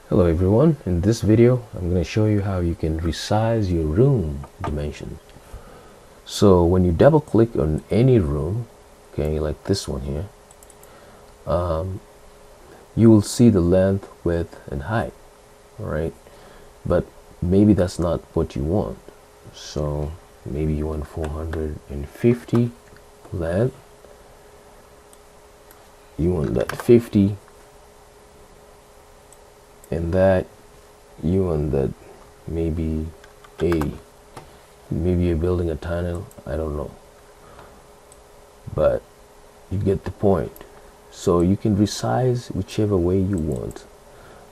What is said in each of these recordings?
Hello everyone, in this video I'm going to show you how you can resize your room dimension. So when you double click on any room, okay, like this one here, you will see the length, width and height, alright, but maybe that's not what you want. So maybe you want 450 length, you want that 50, and that you want that maybe 80. Maybe you're building a tunnel, I don't know, but you get the point. So you can resize whichever way you want.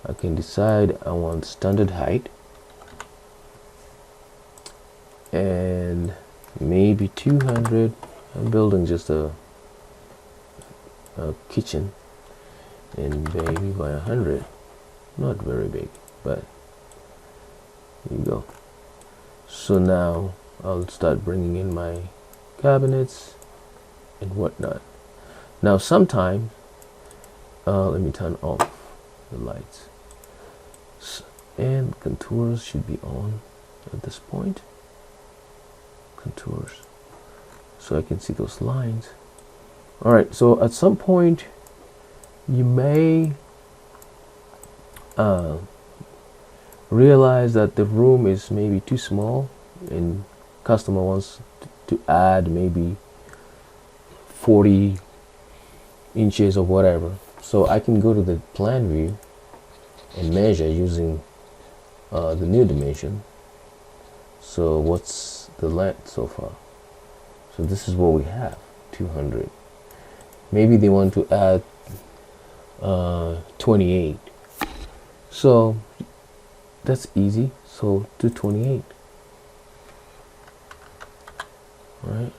I can decide I want standard height and maybe 200. I'm building just a kitchen, and maybe by 100. Not very big, but here you go. So now I'll start bringing in my cabinets and whatnot. Now sometimes let me turn off the lights, and contours should be on at this point. Contours, so I can see those lines. Alright, so at some point you may realize that the room is maybe too small and customer wants to add maybe 40 inches or whatever. So I can go to the plan view and measure using the new dimension. So what's the length so far? So this is what we have, 200. Maybe they want to add 28. So that's easy. So 228. Right?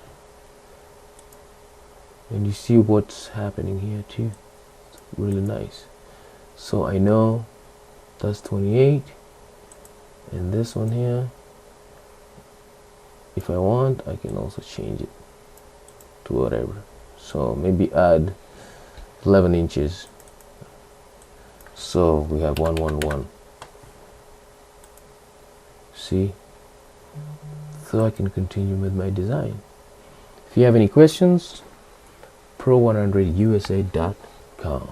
And you see what's happening here too. It's really nice. So I know that's 28, and this one here, if I want, I can also change it to whatever. So maybe add 11 inches. So we have 111. See? So I can continue with my design. If you have any questions, pro100usa.com.